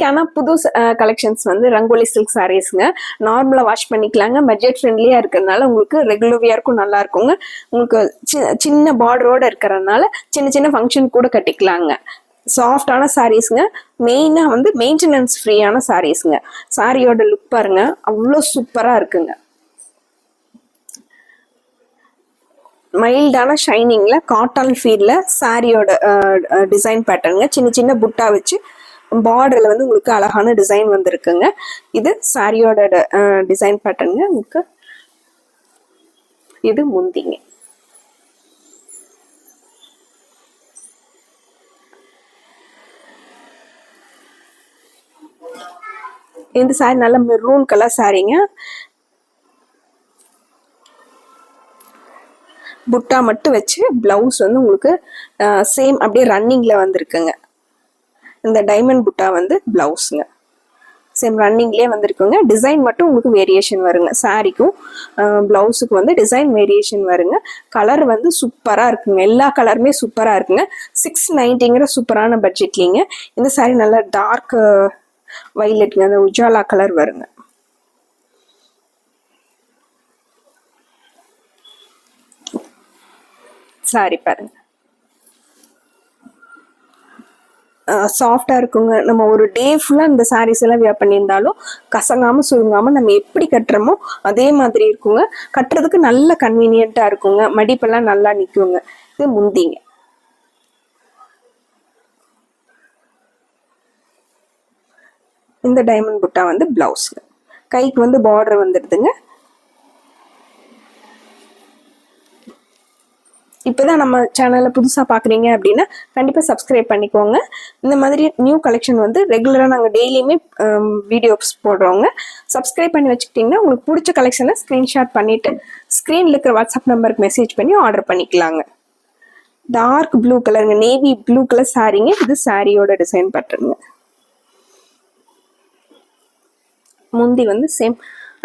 இன்னைக்கான புது கலெக்ஷன்ஸ் வந்து ரங்கோலி சில்க் சாரீஸ்ங்க. நார்மலா வாஷ் பண்ணிக்கலாங்க. பட்ஜெட் ஃப்ரெண்ட்லியா இருக்கிறதுனால உங்களுக்கு ரெகுலர் வியருக்கும் நல்லா இருக்குங்க. உங்களுக்கு சின்ன பார்டரோட இருக்கிறதுனால சின்ன சின்ன ஃபங்க்ஷன் கூட கட்டிக்கலாங்க. சாஃப்டான சாரீஸ்ங்க. மெயினா வந்து மெயின்டெனன்ஸ் ஃப்ரீயான சாரீஸ்ங்க. சாரியோட லுக் பாருங்க, அவ்வளோ சூப்பரா இருக்குங்க. மைல்டான ஷைனிங்ல காட்டன் ஃபீல்ல சாரியோட டிசைன் பேட்டர்னுங்க. சின்ன சின்ன புட்டா வச்சு பார்டர்ல வந்து உங்களுக்கு அழகான டிசைன் வந்திருக்குங்க. இது சாரியோட டிசைன் பேட்டர்னுங்க. உங்களுக்கு இது முந்திங்க. இந்த சாரி நல்ல மெரூன் கலர் சாரிங்க. புட்டா மட்டும் வச்சு பிளவுஸ் வந்து உங்களுக்கு சேம் அப்படியே ரன்னிங்ல வந்திருக்குங்க. இந்த டைமண்ட் புட்டா வந்து பிளவுஸுங்க. சேம் ரன்னிங்லேயே வந்திருக்குங்க. டிசைன் மட்டும் உங்களுக்கு வேரியேஷன் வருங்க. சாரிக்கும் பிளவுஸுக்கு வந்து டிசைன் வேரியேஷன் வருங்க. கலர் வந்து சூப்பராக இருக்குங்க. எல்லா கலருமே சூப்பராக இருக்குங்க. 690ங்கிற சூப்பரான பட்ஜெட்லிங்க. இந்த சாரி நல்லா டார்க் வைலட்ங்க, அந்த உஜாலா கலர் வருங்க. சாரி பாருங்க, சாஃப்டாக இருக்குங்க. நம்ம ஒரு டே ஃபுல்லாக இந்த சாரீஸ் எல்லாம் வியர் பண்ணியிருந்தாலும் கசங்காமல் சுருங்காமல் நம்ம எப்படி கட்டுறோமோ அதே மாதிரி இருக்குங்க. கட்டுறதுக்கு நல்ல கன்வீனியண்ட்டாக இருக்குங்க. மடிப்பெல்லாம் நல்லா நிற்குங்க. இது முந்திங்க. இந்த டைமண்ட் புட்டா வந்து பிளவுஸுங்க. கைக்கு வந்து பார்டர் வந்துடுதுங்க. இப்போதான் நம்ம சேனலில் புதுசாக பார்க்குறீங்க அப்படின்னா கண்டிப்பாக சப்ஸ்கிரைப் பண்ணிக்கோங்க. இந்த மாதிரி நியூ கலெக்ஷன் வந்து ரெகுலராக நாங்கள் டெய்லியுமே வீடியோஸ் போடுறோங்க. சப்ஸ்கிரைப் பண்ணி வச்சுக்கிட்டிங்கன்னா உங்களுக்கு பிடிச்ச கலெக்ஷனை ஸ்க்ரீன்ஷாட் பண்ணிவிட்டு ஸ்க்ரீனில் இருக்கிற வாட்ஸ்அப் நம்பருக்கு மெசேஜ் பண்ணி ஆர்டர் பண்ணிக்கலாங்க. டார்க் ப்ளூ கலருங்க, நேவி ப்ளூ கலர் சாரீங்க. இது சாரியோட டிசைன் பேட்டர்னுங்க. முந்தி வந்து சேம்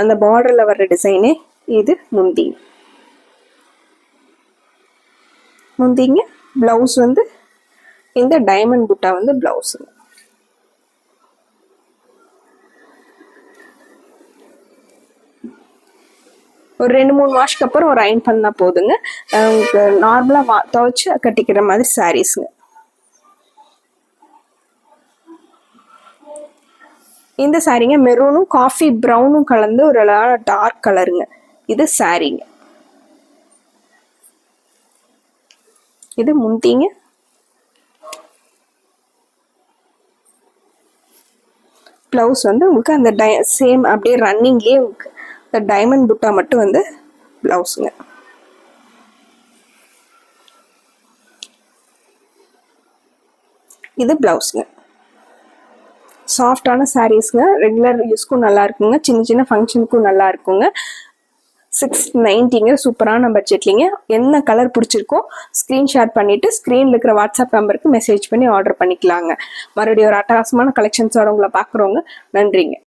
அந்த பார்டரில் வர்ற டிசைனே இது முந்தி. முந்திங்க. பிளவுஸ் வந்து இந்த டைமண்ட் புட்டா வந்து பிளவுஸ். ஒரு 2-3 வாஷ்க்கு அப்புறம் ஒரு அயன் பண்ணா போதுங்க. உங்களுக்கு நார்மலா துவைச்சு கட்டிக்கிற மாதிரி சாரீஸ்ங்க. இந்த சாரீங்க மெரூனும் காஃபி ப்ரௌனும் கலந்து ஒரு டார்க் கலருங்க. இது சாரீங்க. இது முந்திங்க. பிளவுஸ் வந்து உங்களுக்கு அந்த சேம் அப்படியே ரன்னிங்லேயே உங்களுக்கு இந்த டைமண்ட் புட்டா மட்டும் வந்து பிளவுஸுங்க. இது பிளவுஸுங்க. சாஃப்டான சாரீஸ்ங்க. ரெகுலர் யூஸ்க்கும் நல்லா இருக்குங்க. சின்ன சின்ன ஃபங்க்ஷனுக்கும் நல்லா இருக்குங்க. 690ங்க சூப்பரான பட்ஜெட்லிங்க. என்ன கலர் பிடிச்சிருக்கோ ஸ்க்ரீன்ஷாட் பண்ணிவிட்டு ஸ்க்ரீனில் இருக்கிற வாட்ஸ்அப் நம்பருக்கு மெசேஜ் பண்ணி ஆர்டர் பண்ணிக்கலாங்க. மறுபடியும் ஒரு அட்டகாசமான கலெக்ஷன்ஸோட உங்களை பார்க்குறோங்க. நன்றிங்க.